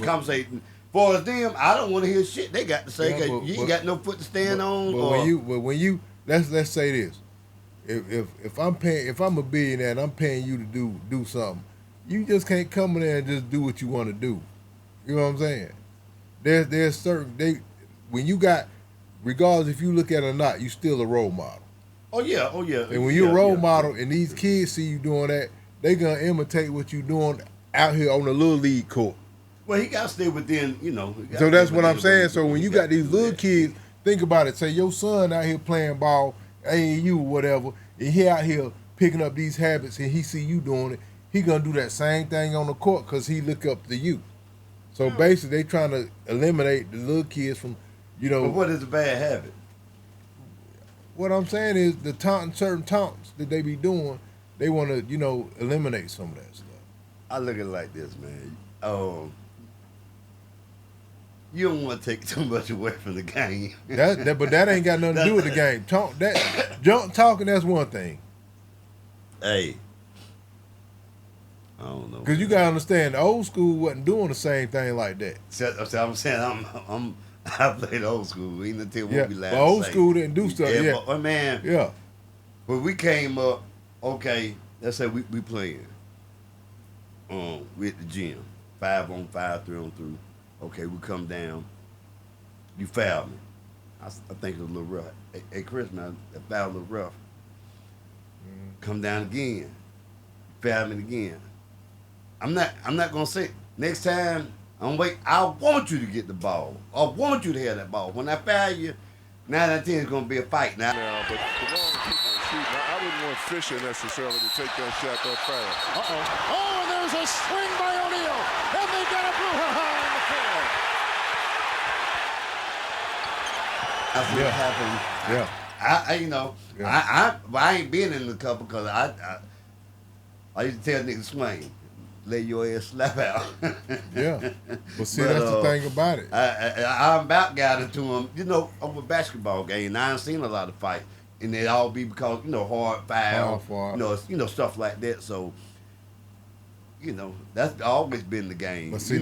conversation. For them, I don't want to hear shit they got to say because you ain't got no foot to stand on. But when you let's say this, if I'm a billionaire and I'm paying you to do something, you just can't come in there and just do what you want to do. You know what I'm saying? There's certain when you got, regardless if you look at it or not, you still a role model. Oh yeah. And when you're a role model and these kids see you doing that, they gonna imitate what you doing out here on the little league court. Well, he got to stay within, So that's what I'm saying. So when you got these little kids, think about it. Say your son out here playing ball, AAU or whatever, and he out here picking up these habits, and he see you doing it. He gonna do that same thing on the court because he look up to you. So basically, they trying to eliminate the little kids from, But what is a bad habit? What I'm saying is the certain taunts that they be doing, they want to, eliminate some of that stuff. I look at it like this, man. You don't want to take too much away from the game. But that ain't got nothing to do with the game. Talking, that's one thing. Hey, I don't know. Because you gotta understand, the old school wasn't doing the same thing like that. I'm saying I played old school. Even until what we last. Old school didn't do stuff. Yeah, but man. Yeah. When we came up, okay, let's say we playing. We at the gym, 5-on-5, 3-on-3. Okay, we come down. You foul me. I think it was a little rough. Hey, Chris, man, that foul a little rough. Come down again. Foul me again. I'm not gonna say next time. I want you to get the ball. I want you to have that ball. When I foul you, 9 out of 10 is gonna be a fight now. But the wrong people are shooting. I wouldn't want Fisher necessarily to take that shot that fast. Oh, and there's a swing by O'Neal, and they got a brouhaha on the floor. That's what happened. Yeah. I ain't been in the couple because I used to tell niggas swing, lay your ass slap out. Yeah, but see, that's the thing about it. I about got into them, over basketball game. I ain't seen a lot of fights, and it all be because hard foul, stuff like that. So, that's always been the game. But see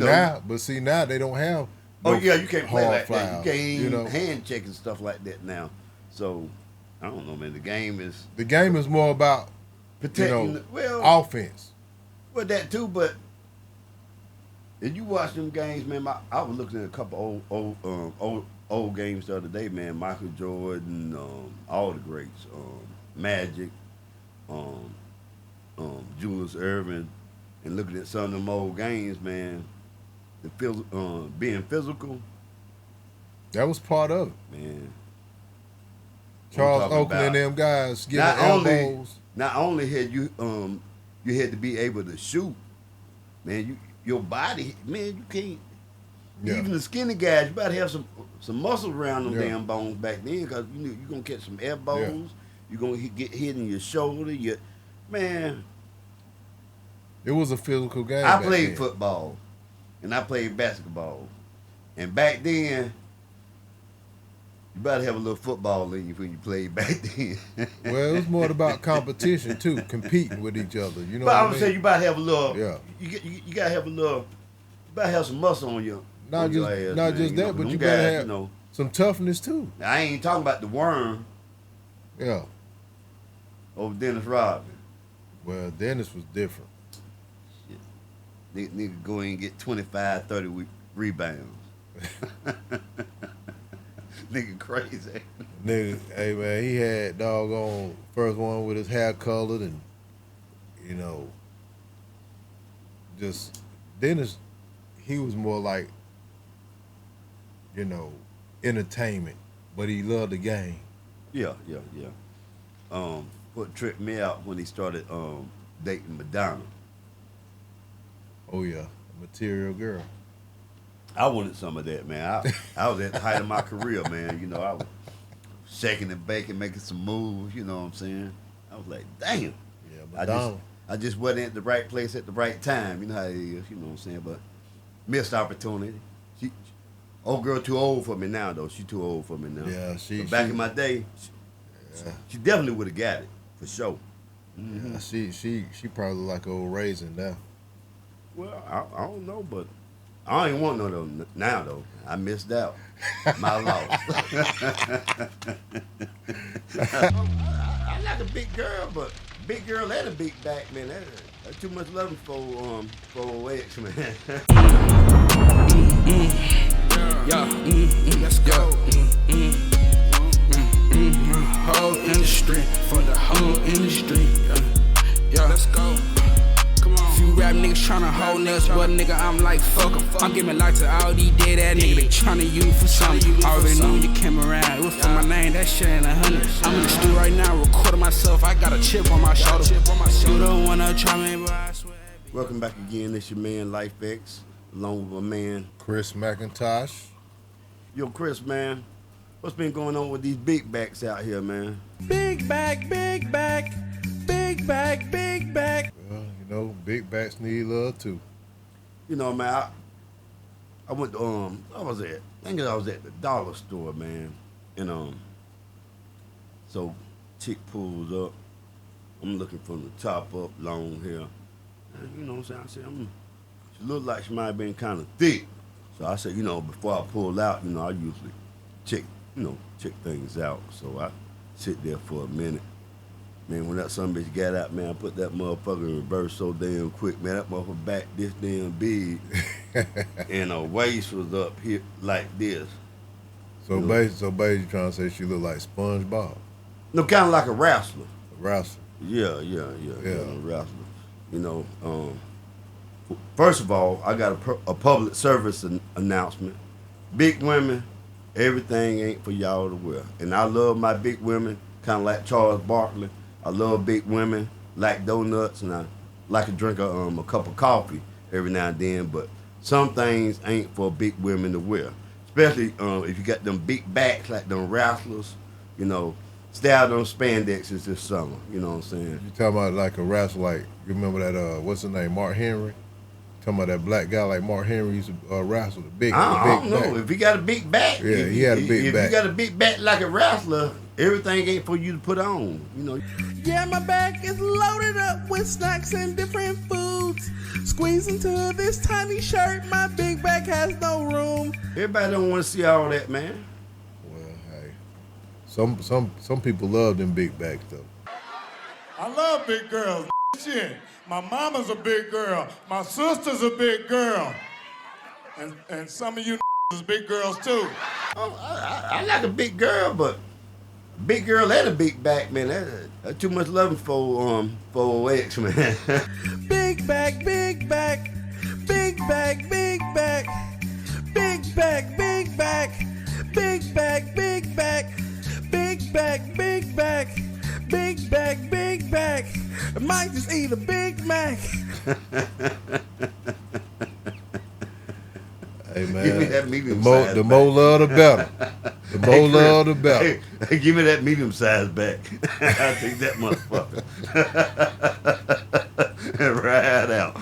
now they don't have. No you can't play like fouls, that. You can't even hand check and stuff like that now. So, I don't know, man. The game is more about protecting, offense. Well, that too, but if you watch them games, man, I was looking at a couple old games the other day, man. Michael Jordan, all the greats, Magic, Julius Erving, and looking at some of them old games, man. Being physical. That was part of it, man. Charles Oakley and them guys getting elbows. Not only had you had to be able to shoot, man. Your body, man, you can't. Yeah. Even the skinny guys, you better have some muscle around them damn bones back then, because you're gonna catch some elbows. Yeah. You're gonna get hit in your shoulder. Man. It was a physical game. I played football, and I played basketball, and back then. You better have a little football in you when you played back then. Well, it was more about competition too, competing with each other. You know. But what I'm I mean? saying you better have a little. Yeah. You gotta have a little. You better have some muscle on you. Not just that, but you gotta have some toughness too. I ain't talking about the worm. Yeah. Over Dennis Rodman. Well, Dennis was different. Shit. Nigga go in and get 25, 30 rebounds. Nigga crazy. Nigga, hey man, he had doggone first one with his hair colored and just Dennis, he was more like, entertainment, but he loved the game. Yeah. What tripped me out when he started dating Madonna. Oh yeah, a material girl. I wanted some of that, man. I was at the height of my career, man. I was shaking and baking, making some moves. You know what I'm saying? I was like, damn. Yeah, Madonna. I just wasn't at the right place at the right time. You know how it is. You know what I'm saying? But missed opportunity. Old girl too old for me now, though. She too old for me now. Yeah, back in my day, she definitely would have got it for sure. Mm-hmm. Yeah, she probably like old raisin now. Well, I don't know, but I don't even want no of them now though. I missed out. My loss. I like a big girl, but big girl and a big back, man. That's too much love for X, man. Let's go. Whole industry for the whole industry. Yeah, let's go. Come on. Few rap niggas tryna hold nuts, but nigga, I'm like, fuck 'em. I'm giving life to all these dead ass niggas. They tryna use me for something. Already knew you came around. It was for my name, that shit ain't 100. I'm in the studio right now, recording myself. I got a chip on my shoulder. You don't wanna try me, but I swear. Welcome back again. It's your man, Lyfe X, along with my man, Chris McIntosh. Yo, Chris, man. What's been going on with these big backs out here, man? Big back, big back, big back, big back. Well, you know, big backs need love too. You know, man, I went to, I was at the dollar store, man. And, so chick pulls up. I'm looking from the top up, long hair. And, you know what I'm saying? I said, she looked like she might have been kind of thick. So I said, you know, before I pull out, you know, I usually check things out. So I sit there for a minute. Man, when that son bitch got out, man, I put that motherfucker in reverse so damn quick, man. That motherfucker back this damn big. And her waist was up here like this. So basically you trying to say she look like SpongeBob? No, kind of like a wrestler. A wrestler. Yeah, a wrestler. You know, first of all, I got a public service announcement. Big women, everything ain't for y'all to wear. And I love my big women, kind of like Charles Barkley. I love big women, like donuts, and I like to drink a cup of coffee every now and then. But some things ain't for big women to wear, especially if you got them big backs like them wrestlers. You know, stay out on spandexes this summer. You know what I'm saying? You talking about like a wrestler, like you remember that what's his name, Mark Henry? Talking about that black guy like Mark Henry used to wrestle the big. I don't know if he got a big back. Yeah, he had a big back. If you got a big back like a wrestler, everything ain't for you to put on. You know. Yeah, my bag is loaded up with snacks and different foods. Squeeze into this tiny shirt, my big bag has no room. Everybody don't want to see all that, man. Well, hey, some people love them big backs though. I love big girls. Shit, my mama's a big girl. My sister's a big girl, and some of you is big girls too. Oh, I like a big girl, but big girl and a big back, man. That's too much loving for X, man. Big back, big back, big back, big back, big back, big back, big back, big back, big back, big back, big back, big back. I might just eat a Big Mac. Hey man, Give me that medium the more love the better. The more love the better. Hey, give me that medium size back. I'll take that motherfucker. Right out.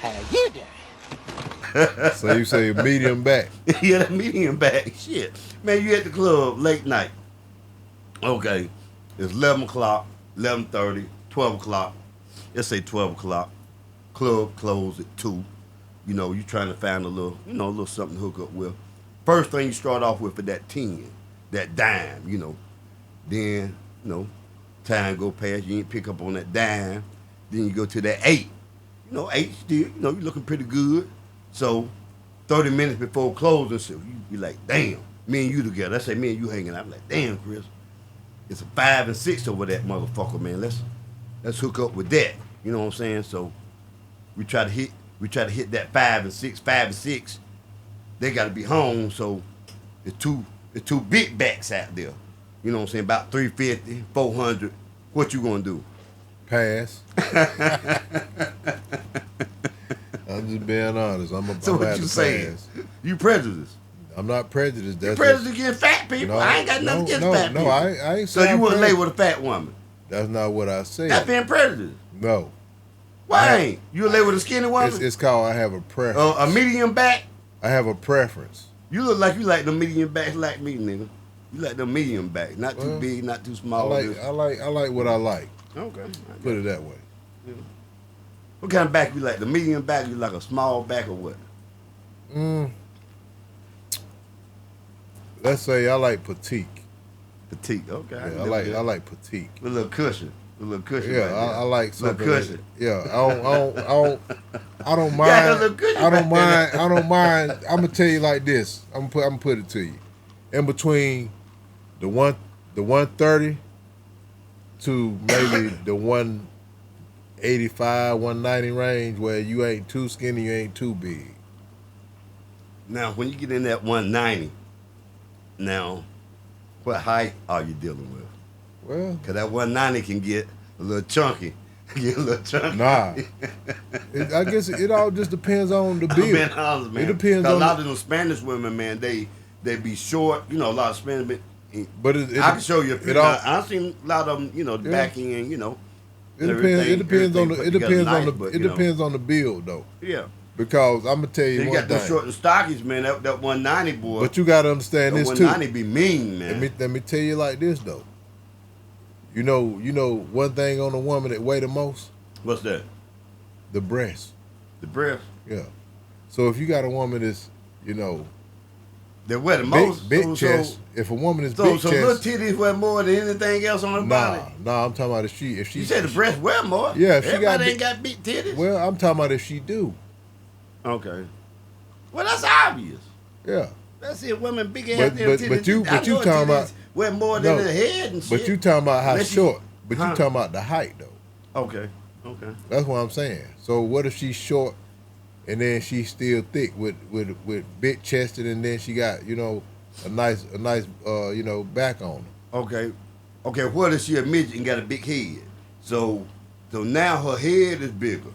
How you doing? So you say medium back? Yeah, that medium back. Shit. Man, you at the club late night. Okay. It's 11 o'clock, 11:30, 12 o'clock. Let's say 12 o'clock. Club closed at 2. You know, you trying to find a little something to hook up with. First thing you start off with is that 10, that dime, you know. Then, you know, time go past, you ain't pick up on that dime. Then you go to that 8. You know, 8 still, you know, you looking pretty good. So, 30 minutes before closing, so you be like, damn, me and you together. I say me and you hanging out. I'm like, damn, Chris, it's a 5 and 6 over that motherfucker, man. Let's hook up with that. You know what I'm saying? So we try to hit that 5 and 6. 5 and 6, they gotta be home, so it's two big backs out there. You know what I'm saying? About 350, 400. What you gonna do? Pass. I'm just being honest. So what you saying? You prejudiced. I'm not prejudiced. You're prejudiced against fat people. I ain't got nothing against fat people. No, I ain't So saying you wouldn't lay with a fat woman? That's not what I said. That's being prejudiced. No. Why ain't? You lay with a skinny woman? It's called I have a preference. A medium back? I have a preference. You look like you like the medium backs like me, nigga. You like the medium back. Not too big, not too small. I like what I like. Okay. Put it that way. Yeah. What kind of back you like? The medium back? You like a small back or what? Let's say I like petite. Petite. Okay. Yeah, I like petite. With a little cushion. Yeah, right I like something. cushion. Yeah, I don't mind. Yeah, a little cushion I don't right there. mind. I don't mind. I'm gonna tell you like this. I'm gonna put it to you. In between the 130 to maybe the 185, 190 range, where you ain't too skinny, you ain't too big. Now, when you get in that 190, now, what height are you dealing with? Well, Because that 190 can get a little chunky. nah. I guess it all just depends on the build. Man, honest, man. It depends 'Cause on a lot of them Spanish women, man, they be short. You know, a lot of Spanish. But I can show you a picture. I've seen a lot of them. You know, the back end. You know, It depends on the but, depends on the build though. Yeah. Because I'm gonna tell you You one got them thing. short and stockies, man. That 190 boy. But you gotta understand that this too. 190 be mean, man. Let me tell you like this though. You know one thing on a woman that weigh the most? What's that? The breast. The breast. Yeah. So if you got a woman that's, They wear the most. big chest. If a woman is big So chest, little titties wear more than anything else on her body. Nah, I'm talking about if she You said the breast wear more. Yeah, if she got Everybody big- ain't got big titties. Well, I'm talking about if she do. Okay. Well, that's obvious. Yeah. That's it. Women big ass But- damn but- titties. but you I know talking titties about- wear more than No. the head and shit. But you talking about how Unless you- short. But Huh? you talking about the height though. Okay. That's what I'm saying. So what if she's short and then she's still thick with big chested and then she got, a nice back on her. Okay. What if she a midget and got a big head? So now her head is bigger.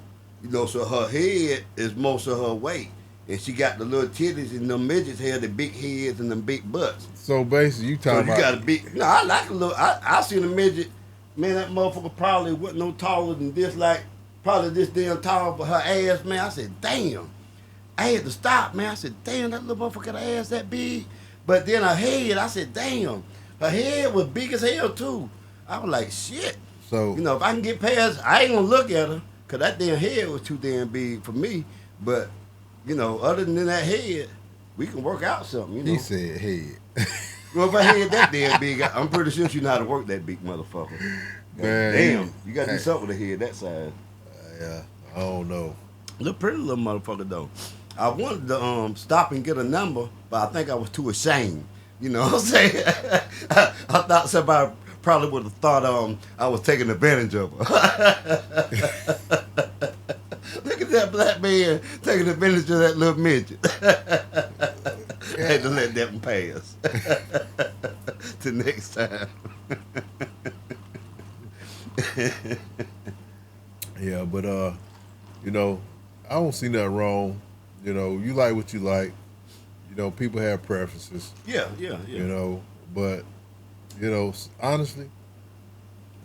So her head is most of her weight. And she got the little titties and them midgets have the big heads and them big butts. So basically you So talking you about got a big. No, I like a little. I seen a midget. Man, that motherfucker probably wasn't no taller than this. Like probably this damn tall, but her ass, man. I said, damn. I had to stop, man. I said, damn, that little motherfucker got an ass that big. But then her head, I said, damn. Her head was big as hell too. I was like, shit. so If I can get past, I ain't gonna look at her, cause that damn head was too damn big for me. But other than that head, we can work out something. he said head. Well, if I had that damn big, I'm pretty sure she know how to work that big motherfucker. Man, Damn, you got to do something with a head that size. Yeah, I don't know. Look pretty little motherfucker though. I wanted to stop and get a number, but I think I was too ashamed. You know what I'm saying? I thought somebody probably would have thought I was taking advantage of her. Look at that black man taking advantage of that little midget. I had to let that one pass. Till next time. Yeah, but I don't see nothing wrong. You like what you like. People have preferences. Yeah. But honestly,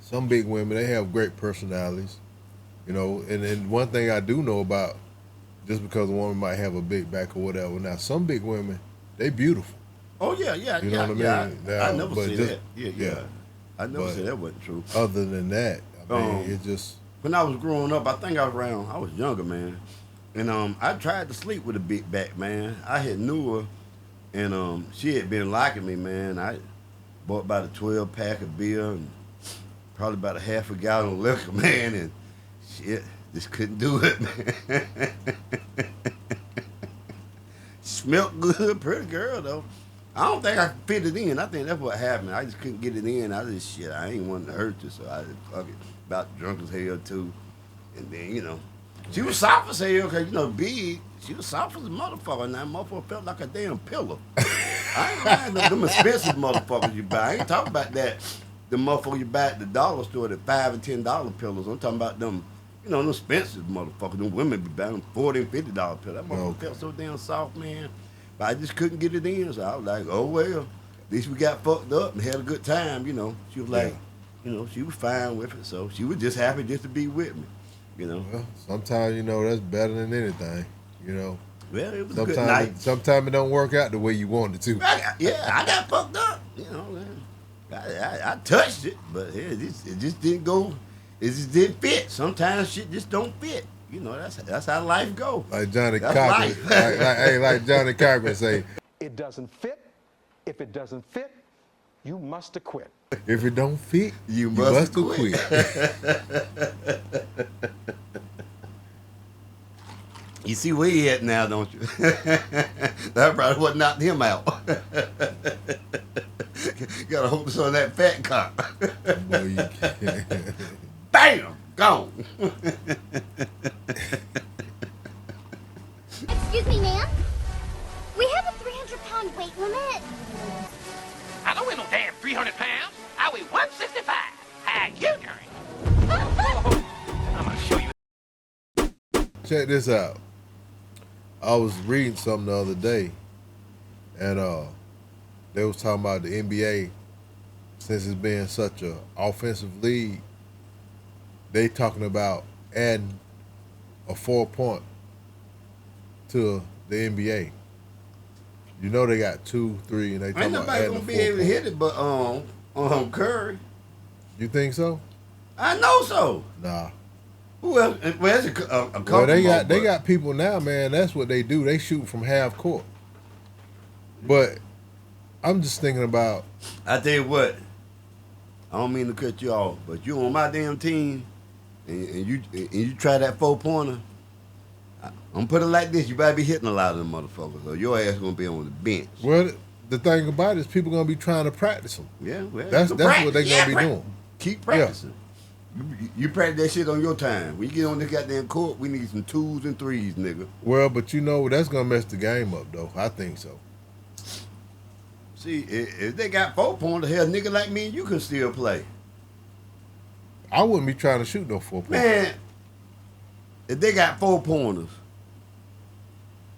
some big women, they have great personalities. And one thing I do know about, just because a woman might have a big back or whatever. Now, some big women, they beautiful. Oh yeah. You know what I mean? I never but said just- that. Yeah. I never But said that wasn't true. Other than that, I mean, it just When I was growing up, I think I was younger, man. And I tried to sleep with a big back, man. I had knew her, and she had been liking me, man. I bought about a 12-pack of beer and probably about a half a gallon of liquor, man, and shit, just couldn't do it, man. Smelled good, pretty girl, though. I don't think I could fit it in. I think that's what happened. I just couldn't get it in. I ain't wanting to hurt you, so I just fuck it. About drunk as hell, too. And then, she was soft as hell, because, big. She was soft as a motherfucker. Now, motherfucker felt like a damn pillow. I ain't them expensive motherfuckers you buy. I ain't talking about that. The motherfucker you buy at the dollar store, the $5 and $10 pillows. I'm talking about them, them expensive motherfuckers. Them women be buying $40 and $50 pillows. That motherfucker felt so damn soft, man. But I just couldn't get it in, so I was like, oh, well. At least we got fucked up and had a good time, She was like, she was fine with it, so she was just happy just to be with me, Well, sometimes, that's better than anything, Well, it was a good Sometimes night. sometimes it don't work out the way you want it to. I got fucked up, I touched it, but it just didn't go. It just didn't fit. Sometimes shit just don't fit, You know, that's how life go. Like Johnny That's Cochran. life. like Johnny Cochran say, It doesn't fit. If it doesn't fit, you must quit. if it don't fit, You must must quit. You see where he at now, don't you? That probably what knocked him out. Gotta hope it's on that fat cock. Boy, you can't. Bam! Gone. Excuse me, ma'am. We have a 300-pound weight limit. I don't weigh no damn 300 pounds. I weigh 165. How you doing? I'm gonna show you. Check this out. I was reading something the other day, and they was talking about the NBA, since it's been such a offensive league, they talking about adding a 4-point to the NBA. You know they got 2, 3, and they Ain't talking about nobody adding gonna a be able to 4-point. hit it but Curry. You think so? I know so. Nah. Who else? Well, there's a couple Well, they more, got people now, man. That's what they do. They shoot from half court. But I'm just thinking about. I tell you what, I don't mean to cut you off, but you on my damn team, and you try that 4-pointer. I'm gonna put it like this: you better be hitting a lot of them motherfuckers, or your ass gonna be on the bench. Well, the thing about it is people gonna be trying to practice them. Yeah, well, That's you what they gonna be practice. doing. Keep practicing. You practice that shit on your time. When you get on this goddamn court, we need some 2s and 3s, nigga. Well, but you know that's gonna mess the game up, though. I think so. See, if they got 4-pointers, hell, nigga like me, you can still play. I wouldn't be trying to shoot no 4-point. Man, if they got 4-pointers,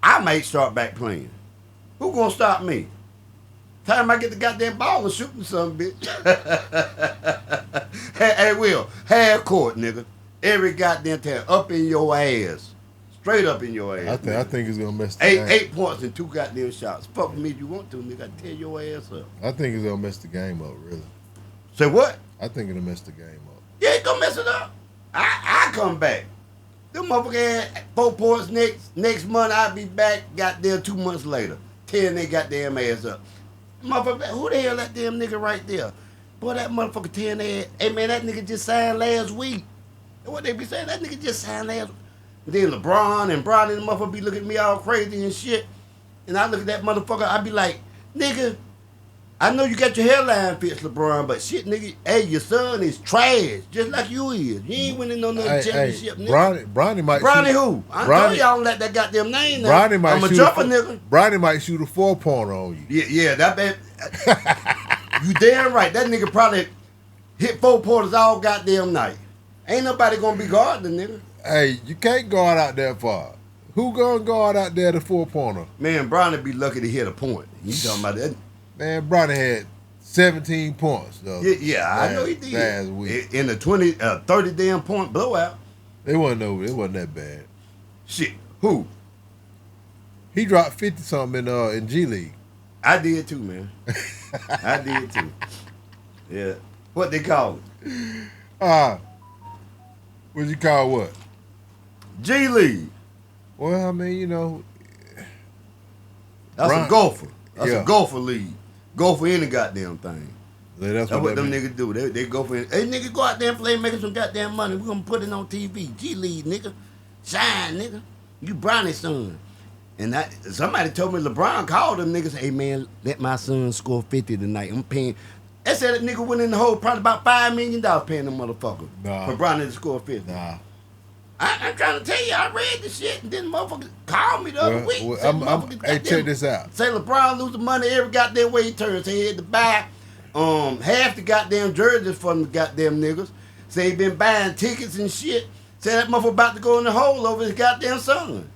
I might start back playing. Who gonna stop me? Time I get the goddamn ball and shooting something, bitch. Hey, Will, half court, nigga. Every goddamn time, up in your ass, straight up in your ass. I think it's gonna mess the game. 8 points and 2 goddamn shots. Fuck with me if you want to, nigga. I tear your ass up. I think it's gonna mess the game up, really. Say what? I think it'll mess the game up. You ain't gonna mess it up. I come back. Them motherfucker had 4 points next month. I'll be back. Goddamn 2 months later, tearing they goddamn ass up. Motherfucker, who the hell that damn nigga right there? Boy, that motherfucker tearing their ass. Hey man, that nigga just signed last week. And what they be saying? That nigga just signed last week. Then LeBron and Bronny and the motherfucker be looking at me all crazy and shit. And I look at that motherfucker, I be like, nigga, I know you got your hairline fixed, LeBron, but shit, nigga, hey, your son is trash, just like you is. You ain't winning no championship, nigga. Bronny might Bronny shoot, who? I know y'all don't let that goddamn name now. Bronny might I'm a shoot jumper, nigga. Bronny might shoot a 4-pointer on you. Yeah, that bad. You damn right. That nigga probably hit 4 pointers all goddamn night. Ain't nobody gonna be guarding the nigga. Hey, you can't guard out that far. Who gonna guard out there the 4-pointer? Man, Bronny be lucky to hit a point. You talking about that? Man, Bronny had 17 points. Though, I know he did. Last week. In the 30 damn point blowout. It wasn't that bad. Shit, who? He dropped 50 something in G League. I did too, man. I did too. Yeah. What they call it? What you call what? G League. Well, I mean, you know. That's a golfer. That's Yeah. a golfer league. Go for any goddamn thing. Yeah, that's what that them mean. niggas do. They go for it. Hey, nigga, go out there and play, making some goddamn money. We're gonna put it on TV. G League, nigga. Shine, nigga. You Bronny's son. And somebody told me LeBron called them niggas, hey, man, let my son score 50 tonight. I'm paying. They said that nigga went in the hole probably about $5 million paying them motherfucker for Bronny to score 50. Nah. I'm trying to tell you, I read the shit, and then motherfuckers called me the other week. Hey, check this out. Say LeBron losing money every goddamn way he turns. Say he had to buy half the goddamn jerseys from the goddamn niggas. Say he been buying tickets and shit. Say that motherfucker about to go in the hole over his goddamn son.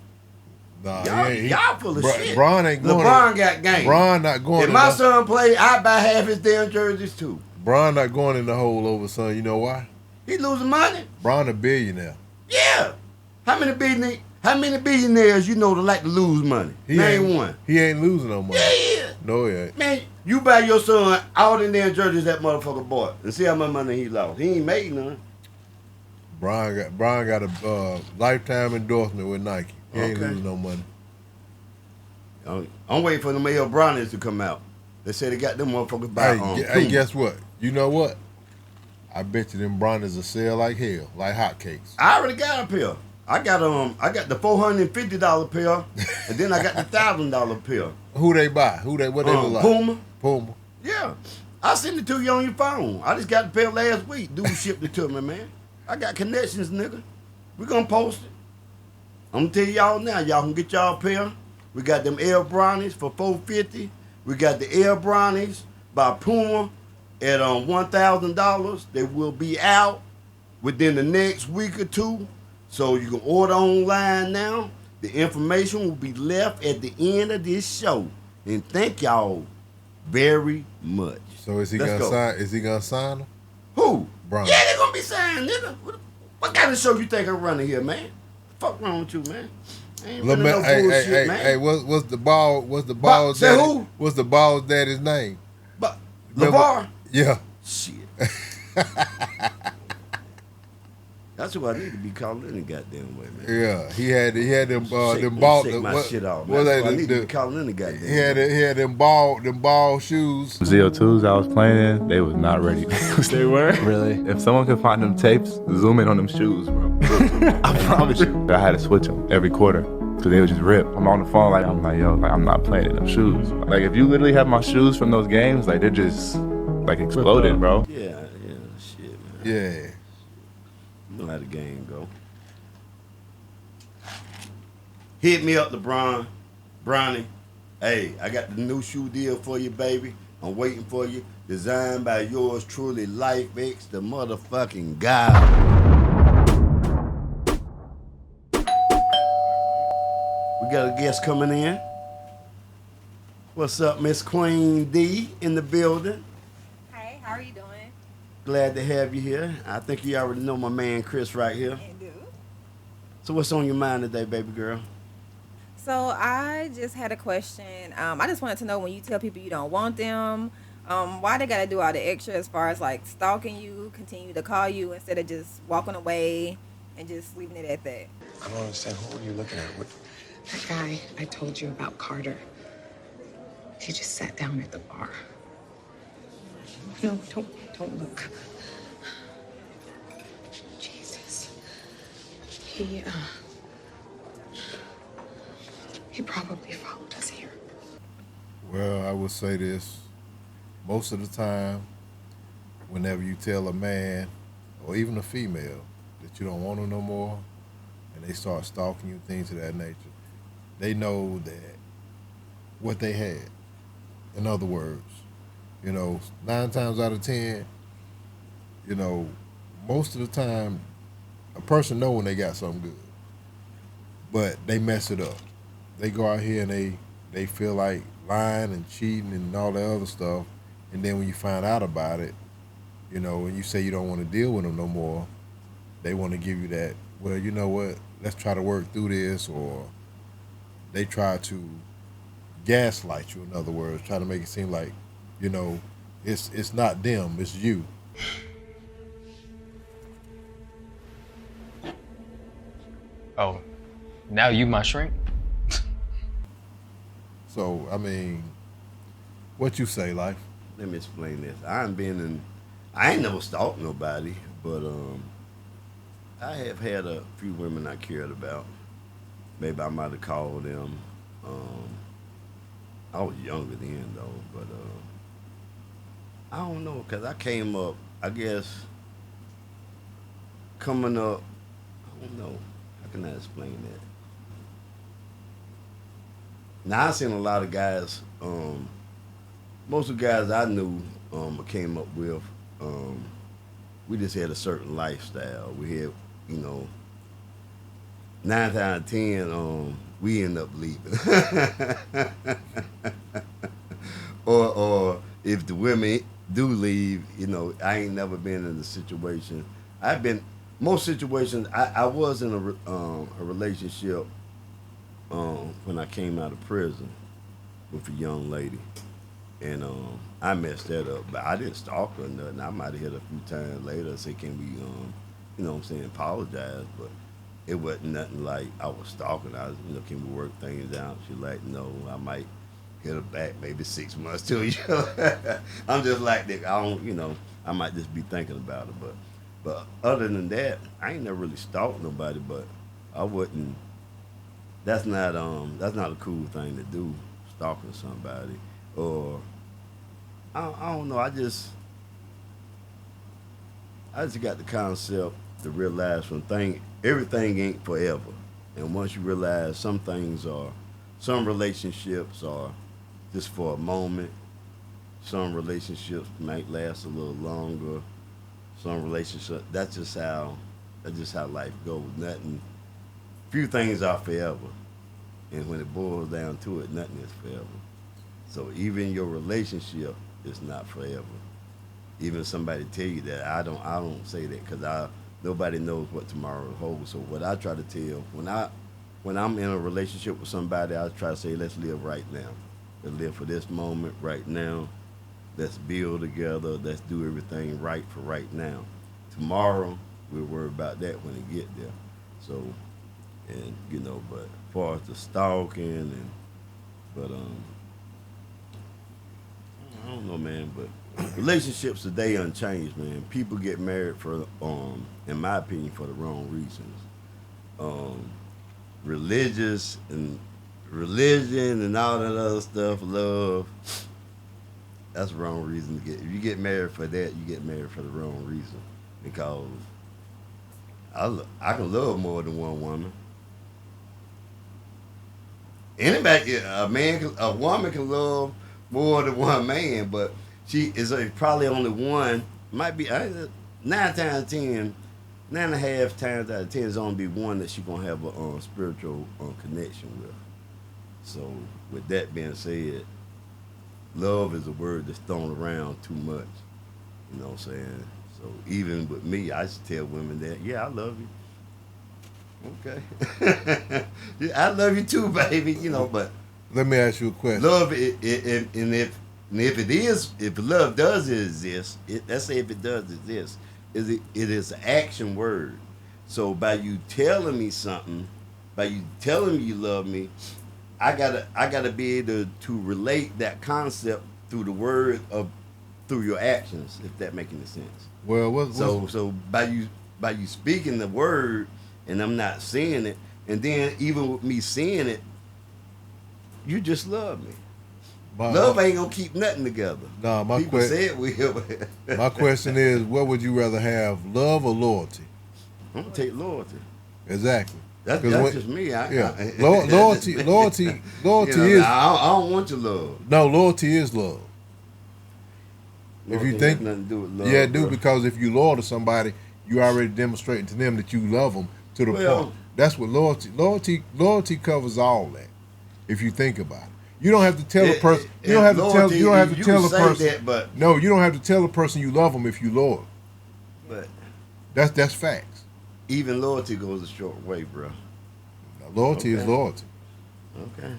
Nah, y'all full of shit. Bron ain't going. LeBron got game. Bron not going. If my son play, I buy half his damn jerseys too. Bron not going in the hole over son. You know why? He losing money. Bron a billionaire. Yeah. How many billionaires you know that like to lose money? Name one. He ain't losing no money. Yeah. No, he ain't. Man, you buy your son all in there jerseys that motherfucker bought and see how much money he lost. He ain't made none. Brian got a lifetime endorsement with Nike. He ain't losing no money. I'm waiting for the male Brownies to come out. They say they got them motherfuckers by Hey, guess what? You know what? I bet you them Brownies will sell like hell, like hotcakes. I already got a pair. I got the $450 pair, and then I got the $1,000 pair. Who they buy? What they look like? Puma. Yeah. I sent it to you on your phone. I just got the pair last week. Dude shipped it to me, man. I got connections, nigga. We gonna post it. I'm gonna tell y'all now. Y'all can get y'all a pair. We got them Air Brownies for $450. We got the Air Brownies by Puma at $1,000. They will be out within the next week or two. So you can order online now. The information will be left at the end of this show. And thank y'all very much. So is he gonna sign? Is he gonna sign them? Who? Brian. Yeah, they gonna be signed, nigga. What kind of show you think I'm running here, man? Fuck wrong with you, man? I ain't running no bullshit, man. Hey, what's the ball? What's the ball's say daddy? Who? What's the ball's daddy's name? LeVar? Yeah. Shit. That's who I need to be calling any goddamn way, man. Yeah, he had them ball. Shake my shit off, man. That's who I need to be calling any goddamn way. He had them ball shoes. ZO2s I was playing in, they was not ready. They were? Really? If someone could find them tapes, zoom in on them shoes, bro. I promise you. I had to switch them every quarter. Cause they would just rip. I'm on the phone I'm like, yo, like I'm not playing in them shoes. Like if you literally have my shoes from those games, like they're just like exploded, bro. Yeah, shit, man. Yeah. You know how the game go. Hit me up, LeBron. Bronny. Hey, I got the new shoe deal for you, baby. I'm waiting for you. Designed by yours truly, Lyfe, the motherfucking guy. We got a guest coming in. What's up, Miss Queen D in the building? Hey, how are you doing? Glad to have you here. I think you already know my man Chris right here. I do. So what's on your mind today, baby girl? So I just had a question. I just wanted to know, when you tell people you don't want them, why they gotta do all the extra as far as like stalking you, continue to call you instead of just walking away and just leaving it at that? I don't understand. Who are you looking at? That guy I told you about, Carter. He just sat down at the bar. No, don't look. Jesus. He probably followed us here. Well, I would say this. Most of the time, whenever you tell a man or even a female that you don't want them no more, and they start stalking you, things of that nature, they know that what they had. In other words, 9 times out of 10, most of the time, a person know when they got something good, but they mess it up. They go out here and they feel like lying and cheating and all that other stuff, and then when you find out about it, and you say you don't want to deal with them no more, they want to give you that, well, you know what, let's try to work through this, or they try to gaslight you, in other words, try to make it seem like, it's not them, it's you. Oh, now you my shrink? So, I mean, what you say, Lyfe? Let me explain this. I ain't never stalked nobody, but I have had a few women I cared about. Maybe I might have called them. I was younger then, though, but I don't know, because I came up, I guess, coming up, I don't know. How can I explain that? Now, I seen a lot of guys, most of the guys I knew I came up with, we just had a certain lifestyle. We had, 9 out of 10, we end up leaving. or if the women do leave, I ain't never been in a situation. Most situations, I was in a relationship when I came out of prison with a young lady. And I messed that up, but I didn't stalk her or nothing. I might have hit her a few times later and say, can we, you know what I'm saying, apologize, but it wasn't nothing like I was stalking. I was, can we work things out? She like, no, I might hit her back maybe 6 months to a year. I'm just like that. I don't, I might just be thinking about it, but other than that, I ain't never really stalked nobody, but I wouldn't. That's not a cool thing to do, stalking somebody, or I don't know. I just got the concept to realize everything ain't forever, and once you realize some relationships are just for a moment, some relationships might last a little longer, some relationships that's just how life goes. Few things are forever, and when it boils down to it, nothing is forever. So even your relationship is not forever. Even somebody tell you that, I don't say that because nobody knows what tomorrow holds. So what I try to tell when I'm in a relationship with somebody, I try to say, let's live right now. Let's live for this moment right now. Let's build together. Let's do everything right for right now. Tomorrow, we'll worry about that when it get there. So, and but as far as the stalking but I don't know, man, but relationships today unchanged, man. People get married for, in my opinion, for the wrong reasons. Religion and all that other stuff, love. That's the wrong reason to get. If you get married for that, you get married for the wrong reason. Because I can love more than one woman. Anybody, a woman can love more than one man, but she is probably only one. Might be 9 times 10, 9.5 times out of 10 is only be one that she gonna have a spiritual connection with. So with that being said, love is a word that's thrown around too much. You know what I'm saying? So even with me, I should tell women that, yeah, I love you. Okay. Yeah, I love you too, baby. But let me ask you a question. Love, if love does exist, let's say if it does exist, it is an action word. So by you telling me something, by you telling me you love me, I gotta be able to relate that concept through the word through your actions, if that makes any sense. Well, so by you speaking the word, and I'm not seeing it, and then even with me seeing it, you just love me. Love ain't gonna keep nothing together. No, People say it will. My question is, what would you rather have, love or loyalty? I'm gonna take loyalty. Exactly. That's just me. Loyalty is. I don't want your love. No, loyalty is love. Loyalty if you think has nothing to do with love, yeah, it do, because if you loyal to somebody, you already demonstrating to them that you love them to the point. That's what loyalty covers all that. If you think about it, you don't have to tell a person. You don't have to tell. You don't have to tell a person. No, you don't have to tell a person you love them if you loyal. But that's facts. Even loyalty goes a short way, bro. Loyalty is loyalty. Okay.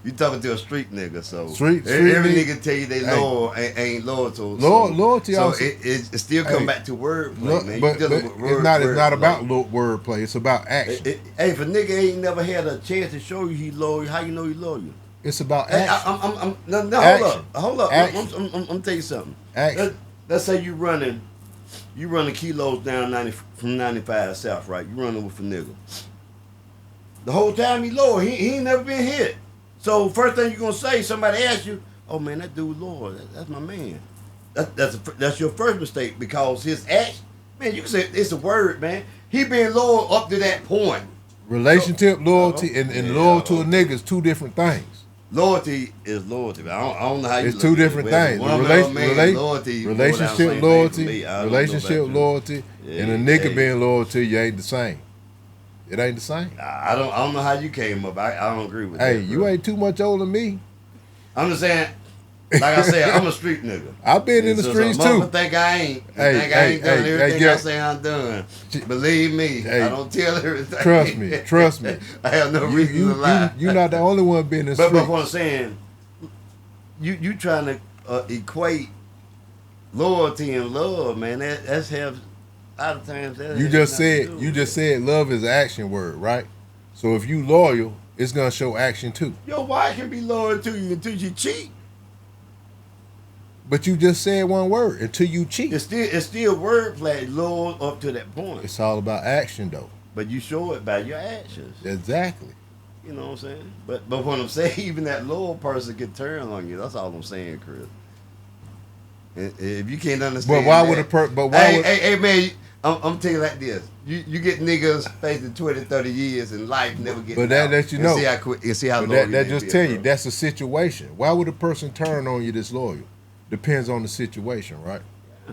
You talking to a street nigga, so street every nigga tell you they loyal ain't loyal to. Loyalty. So also, it still come back to wordplay, man. But it's not about wordplay. It's about action. Hey, if a nigga ain't never had a chance to show you he loyal, how you know he loyal? It's about action. Hold up. I'm gonna tell you something. Action. Let's say you running kilos down from 95 south, right? You running with a nigga. The whole time he loyal, he ain't never been hit. So first thing you gonna say, somebody asks you, "Oh man, that dude loyal. That's my man." That's your first mistake, because his action, man. You can say it's a word, man. He been loyal up to that point. Relationship, loyalty, and loyal to a nigga is two different things. Loyalty is loyalty. I don't know how you. It's two different things. Loyalty, relationship, loyalty, and a nigga being loyal to you ain't the same. It ain't the same. I don't know how you came up. I don't agree with that. Hey, you ain't too much older than me. I'm just saying, like I said, I'm a street nigga. I've been in the streets too. Motherfucker think I ain't. I ain't done everything I say I'm done. Believe me, I don't tell everything. Trust me. I have no reason to lie. You're not the only one being in the streets. But what I'm saying, you trying to equate loyalty and love, man. lot of times that You has just nothing to said do you with just it. said love is an action word, right? So if you loyal, it's gonna show action too. Your wife can be loyal to you until you cheat. But you just said one word, until you cheat. It's still wordplay, loyal up to that point. It's all about action though. But you show it by your actions. Exactly. You know what I'm saying? But what I'm saying, even that loyal person can turn on you. That's all I'm saying, Chris. And if you can't understand, But why that, would hey man, I'm telling you like this. You get niggas facing 20, 30 years in life, never get. But that lets you know. See how quick. See how but loyal that they just be, tell bro. you that's a situation. Why would a person turn on you this loyal? Depends on the situation, right?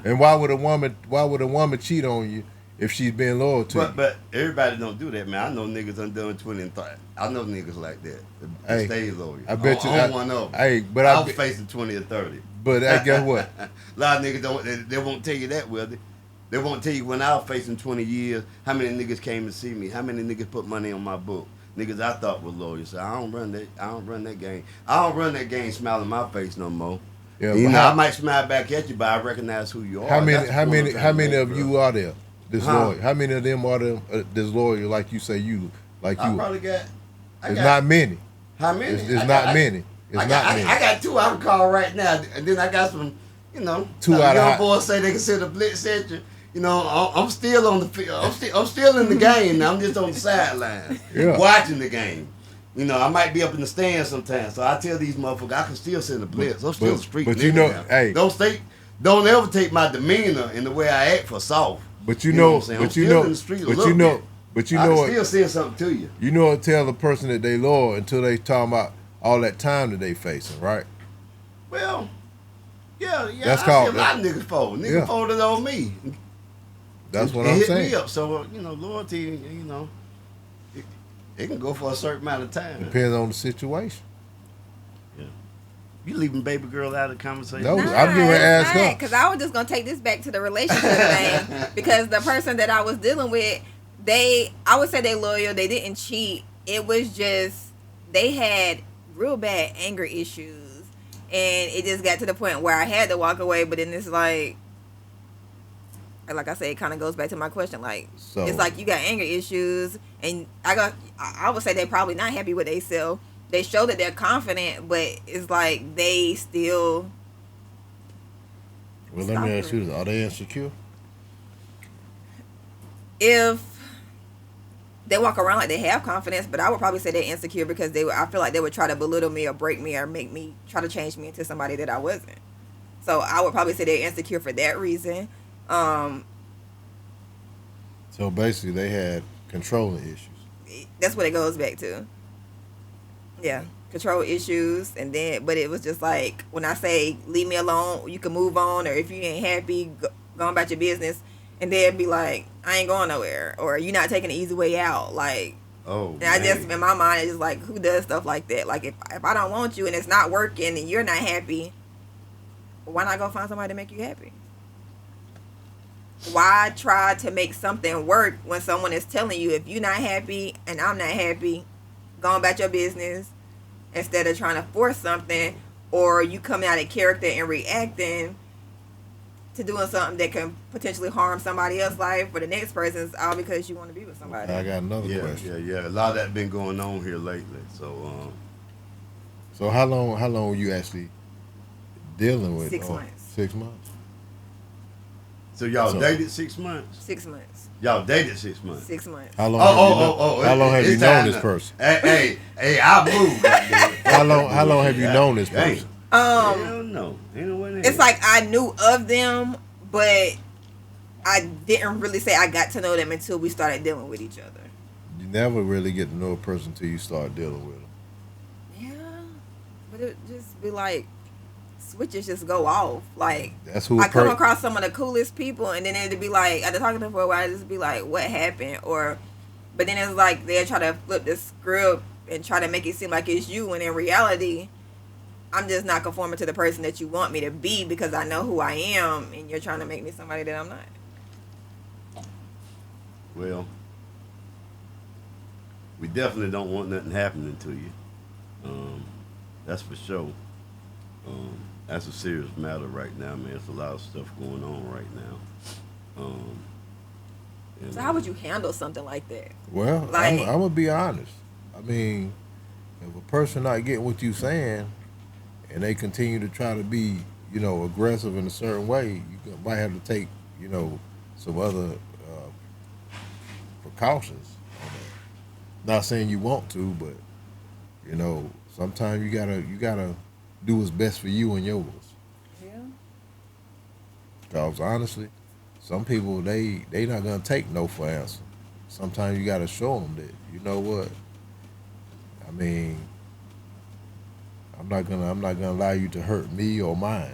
And why would a woman cheat on you if she's been loyal to you? But everybody don't do that, man. I know niggas undone 20 and 30. I know niggas like that. They stay loyal. I bet you. I'm one of them. Hey, but I was facing 20 or 30. But guess what? A lot of niggas don't. They won't tell you that, will they? They won't tell you when I was facing 20 years, how many niggas came to see me, how many niggas put money on my book. Niggas I thought were loyal. So I don't run that game. I don't run that game smiling in my face no more. Yeah, you know, I might smile back at you, but I recognize who you are. How That's many of you are there disloyal? Huh? How many of them are there disloyal like you say you like you? I probably got. It's not many. How many? It's not many. It's not many. I got 2 I can call right now, and then I got some. You know, 2 like out of young boys say they consider blitz section. You know, I'm still on the field. I'm still in the game now. I'm just on the sidelines, watching the game. You know, I might be up in the stands sometimes. So I tell these motherfuckers, I can still send a blitz. I'm still a street but nigga you know, now. hey, don't ever take my demeanor and the way I act for soft. But you know what I'm saying? I'm still in the street a little bit. But you I know can what? still send something to you. You know what? Tell the person that they loyal until they talking about all that time that they facing, right? Well, yeah. That's I called see a lot of niggas fold. Niggas folded on me. That's what It I'm hit saying. me up. So you know, loyalty. You know, it can go for a certain amount of time. Depends on the situation. Yeah. You leaving baby girl out of the conversation? No, I'm going to ask her. Because I was just going to take this back to the relationship thing. Because the person that I was dealing with, I would say they loyal. They didn't cheat. It was just, they had real bad anger issues. And it just got to the point where I had to walk away. But then it's like I said, it kind of goes back to my question. Like, it's like you got anger issues. And I would say they're probably not happy with themselves. They show that they're confident, but it's like they still. Well, let me ask you this: are they insecure? If they walk around like they have confidence, but I would probably say they're insecure because I feel like they would try to belittle me or break me or make me try to change me into somebody that I wasn't. So I would probably say they're insecure for that reason. So basically, they had controlling issues. That's what it goes back to. Yeah, control issues, and then, but it was just like when I say leave me alone, you can move on, or if you ain't happy, go about your business, and they'd be like, I ain't going nowhere, or you're not taking the easy way out, like. Oh. And I just in my mind it's just like, who does stuff like that? Like if I don't want you and it's not working and you're not happy, why not go find somebody to make you happy? Why try to make something work when someone is telling you if you're not happy and I'm not happy, go about your business, instead of trying to force something, or you coming out of character and reacting to doing something that can potentially harm somebody else's life or the next person's, all because you want to be with somebody. I got another question. Yeah. A lot of that been going on here lately. So how long were you actually dealing with? 6 months. 6 months. So y'all dated 6 months? 6 months. Y'all dated 6 months? 6 months. How long? How long have you known this person? Hey, I moved. How long have you known this person? Hell no. Ain't no way. It's like I knew of them, but I didn't really say I got to know them until we started dealing with each other. You never really get to know a person until you start dealing with them. Yeah, but it just be like switches just go off. Like that's who I come across some of the coolest people, and then it'd be like after talking to them for a while, I'd just be like, "What happened?" But then it's like they try to flip the script and try to make it seem like it's you, when in reality, I'm just not conforming to the person that you want me to be because I know who I am, and you're trying to make me somebody that I'm not. Well, we definitely don't want nothing happening to you. That's for sure. That's a serious matter right now, man. There's a lot of stuff going on right now. So how would you handle something like that? Well, Like- I'm gonna be honest. I mean, if a person not getting what you saying, and they continue to try to be, aggressive in a certain way, might have to take, some other precautions on that. Not saying you want to, but sometimes you gotta do what's best for you and yours. Yeah. Because honestly, some people they not gonna take no for answer. Sometimes you gotta show them that you know what. I mean, I'm not gonna allow you to hurt me or mine.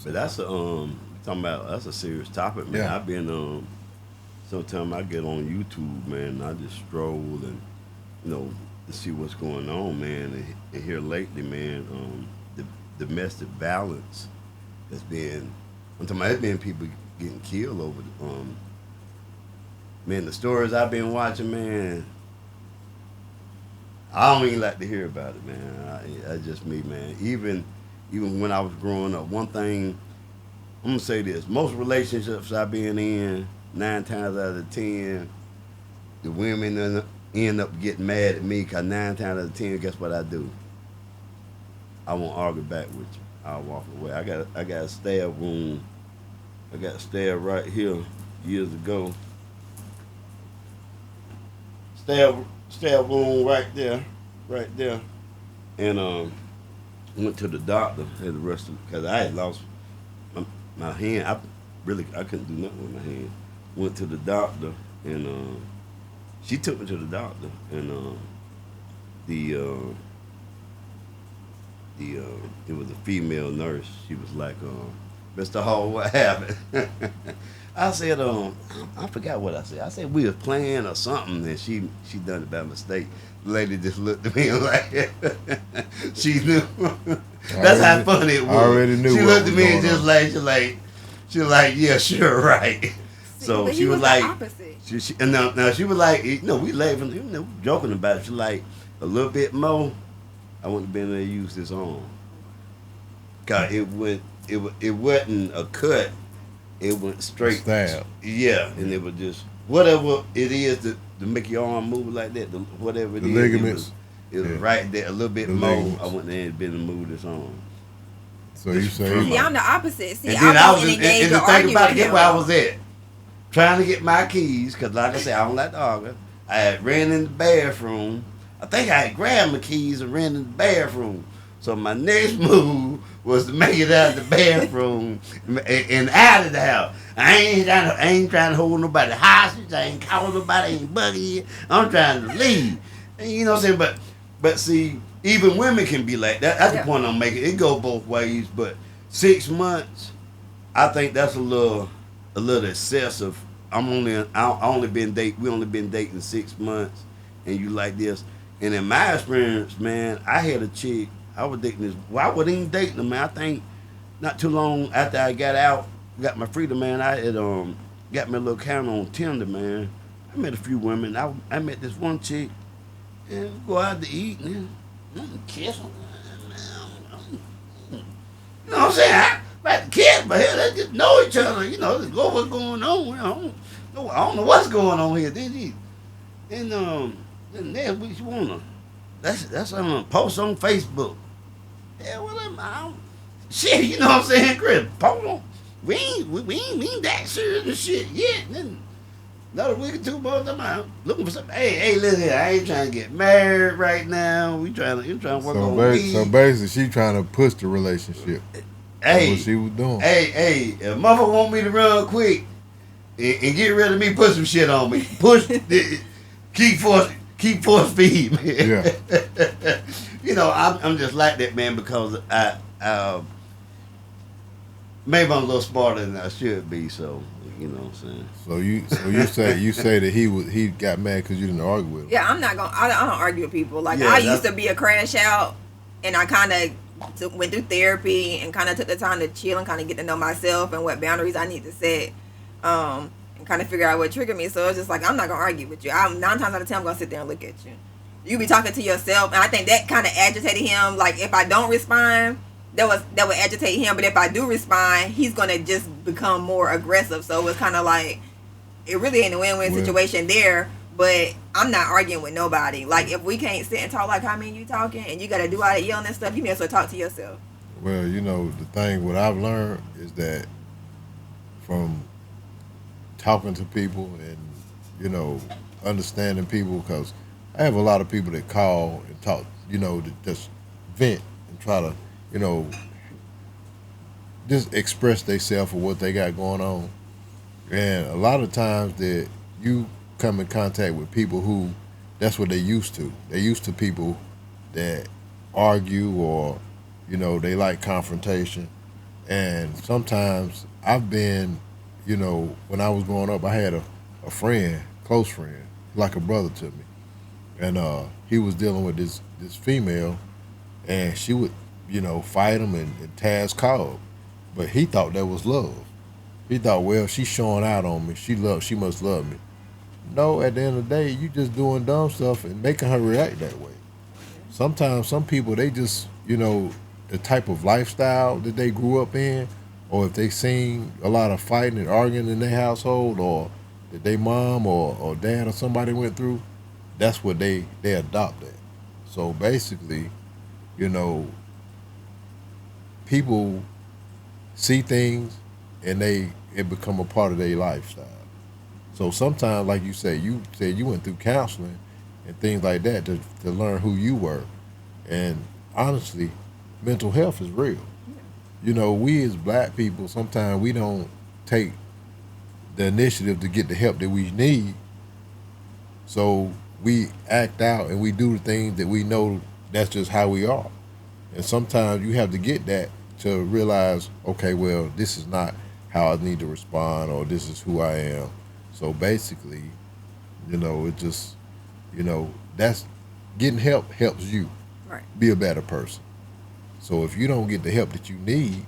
But that's that's a serious topic, man. Yeah. I've been sometimes I get on YouTube, man, and I just stroll and to see what's going on, man. And here lately, man, the domestic violence has been. I'm talking about there's been people getting killed over. Man, the stories I've been watching, man. I don't even like to hear about it, man. That's just me, man. Even when I was growing up, one thing I'm gonna say this: most relationships I've been in, 9 times out of 10, the women end up getting mad at me because 9 times out of 10, guess what I do? I won't argue back with you. I'll walk away. I got a stab wound. I got a stab right here years ago. Stab wound right there, and went to the doctor. Had the rest of because I had lost my hand. I couldn't do nothing with my hand. Went to the doctor, and she took me to the doctor, and it was a female nurse. She was like, Mr. Hall, what happened? I said, I forgot what I said. I said we was playing or something, and she done it by mistake. The lady just looked at me and like, she knew. That's how funny it was. I already knew. She what looked was at me and going just on. like, she was like, yeah, sure, right. So she was like, and now she was like, we laughing, joking about it. She like a little bit more. I wouldn't have been able to use this arm. Cause it wasn't a cut. It went straight. Stab. Yeah, and it was just whatever it is to make your arm move like that. Whatever it The is, ligaments. it was right there a little bit The more. ligaments. I wouldn't have been able to move this arm. So you say? See, I'm the opposite. See, And then I was won't engage and or the thing argue about it, with get him. where I was at. Trying to get my keys, because like I said, I don't like to argue. I had ran in the bathroom. I think I had grabbed my keys and ran in the bathroom. So my next move was to make it out of the bathroom and out of the house. I ain't trying to hold nobody hostage. I ain't calling nobody, I ain't bugging you. I'm trying to leave. And you know what I'm saying? But see, even women can be like that. That's the point I'm making. It go both ways. But 6 months, I think that's a little excessive. We only been dating 6 months, and you like this. And in my experience, man, I had a chick. I was dating this. Well, I wasn't even dating her, man. I think not too long after I got my freedom, man. I had got me a little account on Tinder, man. I met a few women. I met this one chick, and we go out to eat, and then kiss them. You know what I'm saying? I like to kiss, but hell, they just know each other. Just go what's going on. I don't know what's going on here. Then next week she wanna that's post on Facebook. Yeah, well, shit, you know what I'm saying, Chris? Post on. We ain't that serious and shit yet. Then another week or two more, I'm looking for something. Hey, listen, I ain't trying to get work on me. So basically, she trying to push the relationship. That's what she was doing. Hey, if motherfucker want me to run quick and get rid of me, put some shit on me. Keep force feed, man. Yeah. I'm just like that, man, because I maybe I'm a little smarter than I should be, so you know what I'm saying. So you say that he got mad because you didn't argue with him. Yeah, I don't argue with people. Like I used to be a crash out, and I kind of went through therapy and kind of took the time to chill and kind of get to know myself and what boundaries I need to set, and kind of figure out what triggered me. So it's just like I'm not gonna argue with you. 9 times out of 10 I'm gonna sit there and look at you. You be talking to yourself, and I think that kind of agitated him. Like if I don't respond, that would agitate him. But if I do respond, he's gonna just become more aggressive. So it's kind of like it really ain't a win-win situation there. But I'm not arguing with nobody. Like if we can't sit and talk like how me and you talking, and you gotta do all that yelling and stuff, you may as well talk to yourself. Well, you know, the thing what I've learned is that from talking to people and, you know, understanding people, because I have a lot of people that call and talk, you know, to just vent and try to, you know, just express themselves or what they got going on. And a lot of times that you come in contact with people who, that's what they used to. They used to people that argue or, you know, they like confrontation. And sometimes I've been, you know, when I was growing up, I had a friend, close friend, like a brother to me. And he was dealing with this female, and she would, you know, fight him and Taz called. But he thought that was love. He thought, well, she's showing out on me. She must love me. No, at the end of the day, you just doing dumb stuff and making her react that way. Sometimes some people, they just, you know, the type of lifestyle that they grew up in, or if they seen a lot of fighting and arguing in their household, or that their mom or dad or somebody went through, that's what they adopt that. So basically, you know, people see things and it become a part of their lifestyle. So sometimes, like you said you went through counseling and things like that to learn who you were. And honestly, mental health is real. You know, we as black people, sometimes we don't take the initiative to get the help that we need. So we act out and we do the things that we know that's just how we are. And sometimes you have to get that to realize, okay, well, this is not how I need to respond, or this is who I am. So basically, you know, it just, you know, that's getting help helps you be a better person. So if you don't get the help that you need,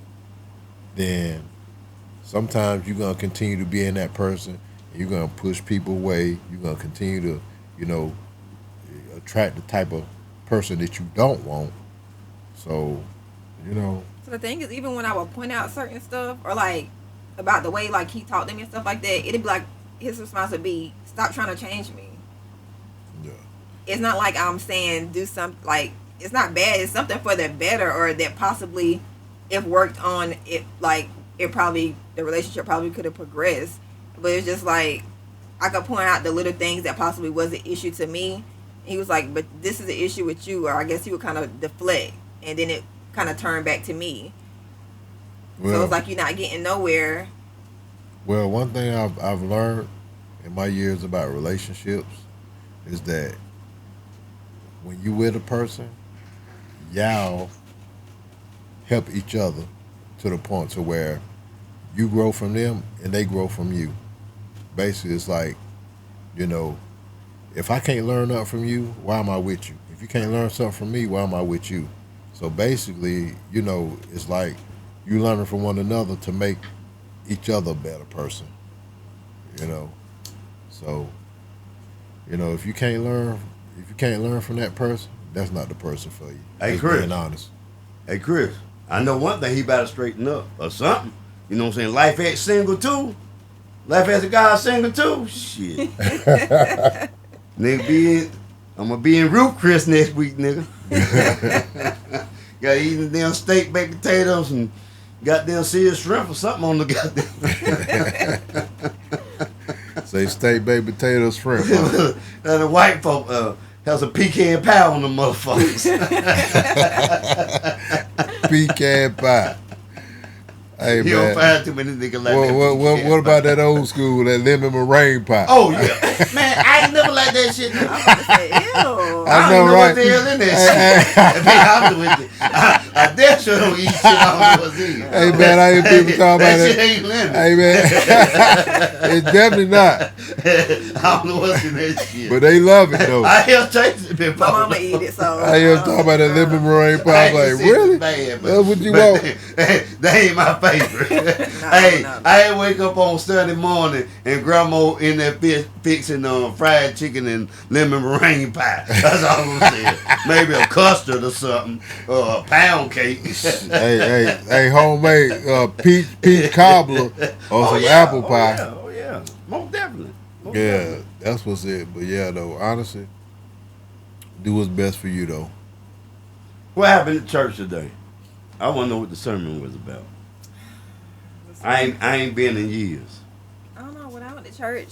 then sometimes you're going to continue to be in that person. And you're going to push people away. You're going to continue to, you know, attract the type of person that you don't want. So, you know. So the thing is, even when I would point out certain stuff, or like about the way like he talked to me and stuff like that, it'd be like his response would be, "Stop trying to change me." Yeah. It's not like I'm saying do something like it's not bad. It's something for the better, or that possibly, if worked on, it like it probably the relationship probably could have progressed. But it's just like I could point out the little things that possibly was an issue to me. And he was like, "But this is the issue with you," or I guess he would kind of deflect, and then it kind of turned back to me. Well, so it's like you're not getting nowhere. Well, one thing I've learned in my years about relationships is that when you with a person, y'all help each other to the point to where you grow from them and they grow from you. Basically, it's like, you know, if I can't learn nothing from you, why am I with you? If you can't learn something from me, why am I with you? So basically, you know, it's like you learning from one another to make each other a better person, you know. So, you know, if you can't learn from that person, that's not the person for you. Hey, Just Chris. being honest. Hey, Chris, I know one thing, he better straighten up or something. You know what I'm saying? Lyfe ain't single too. Lyfe has a guy single too. Shit. Nigga, I'm gonna be in Root Chris next week, nigga. Got eating damn steak, baked potatoes, and goddamn seared shrimp or something on the goddamn. Say steak, baked potatoes, shrimp. Huh? The white folk has a pecan pie on the motherfuckers. Pecan pie. Hey, you man. don't find too many niggas like that. What about that old school, that lemon meringue pie? Oh, yeah. Man, I ain't never like that shit. I'm about to say, ew. I know, don't know right? what the hell in that shit. Be honest with you. I damn sure don't eat shit I don't know what's in it. Hey, man, I hear people talking about that it. shit ain't lemon. Hey, man. It's definitely not. I don't know what's in that shit. But they love it, though. I hear taste it before. My mama eat it, so. I hear talking about that lemon meringue pie. I'm like, really? Bad, That's what you want? They ain't my favorite. Hey, I ain't wake up on Sunday morning and grandma in that fish fixing fried chicken and lemon meringue pie. That's all I'm saying. Maybe a custard or something, or a pound cake. hey, homemade peach cobbler or some apple pie. Oh yeah, most definitely. That's what's it. But yeah, though, honestly, do what's best for you, though. What happened at church today? I want to know what the sermon was about. I ain't been in years. I don't know. When I went to church,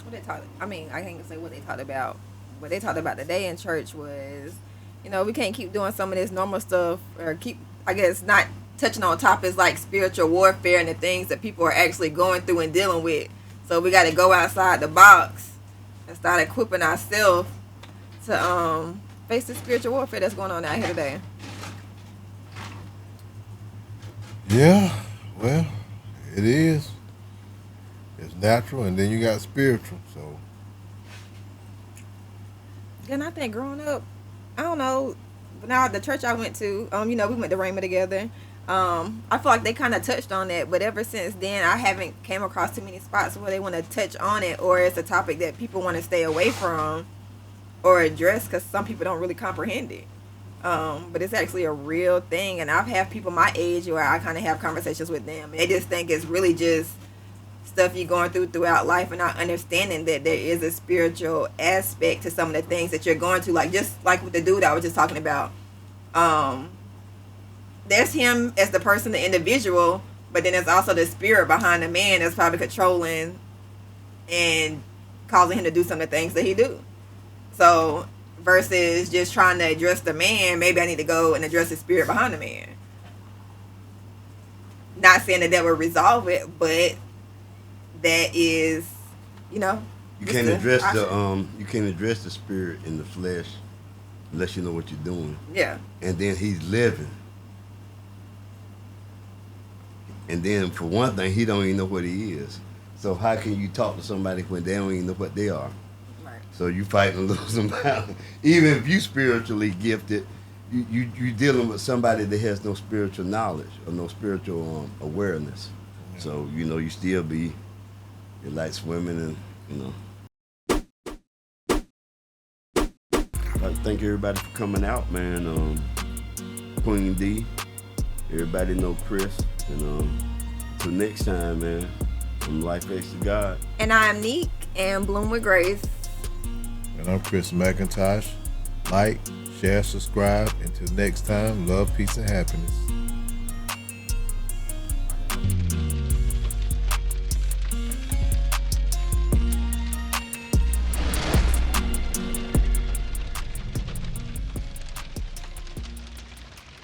what they talked. I mean, I can't even say what they talked about. What they talked about today in church was, we can't keep doing some of this normal stuff, or keep, I guess, not touching on topics like spiritual warfare and the things that people are actually going through and dealing with. So we got to go outside the box and start equipping ourselves to face the spiritual warfare that's going on out here today. Yeah, well, it is. It's natural, and then you got spiritual. So, and I think growing up, I don't know. Now the church I went to, we went to Rhema together. I feel like they kind of touched on that, but ever since then, I haven't came across too many spots where they want to touch on it, or it's a topic that people want to stay away from or address because some people don't really comprehend it. But it's actually a real thing, and I've had people my age where I kind of have conversations with them. They just think it's really just stuff you're going throughout life, and not understanding that there is a spiritual aspect to some of the things that you're going through. Like just like with the dude I was just talking about. There's him as the person, the individual, but then there's also the spirit behind the man that's probably controlling and causing him to do some of the things that he do. So versus just trying to address the man, maybe I need to go and address the spirit behind the man. Not saying that would resolve it, but that is, you can't address the spirit in the flesh unless you know what you're doing. Yeah. And then he's living. And then for one thing, he don't even know what he is. So how can you talk to somebody when they don't even know what they are? So you fighting a losing battle. Even if you spiritually gifted, you dealing with somebody that has no spiritual knowledge or no spiritual awareness. Yeah. So you still be like swimming and Thank everybody for coming out, man. Queen D, everybody know Chris, and till next time, man. I'm Lyfe to God, and I'm Niq, and Bloom with Grace. And I'm Chris McIntosh. Like, share, subscribe. Until next time, love, peace, and happiness.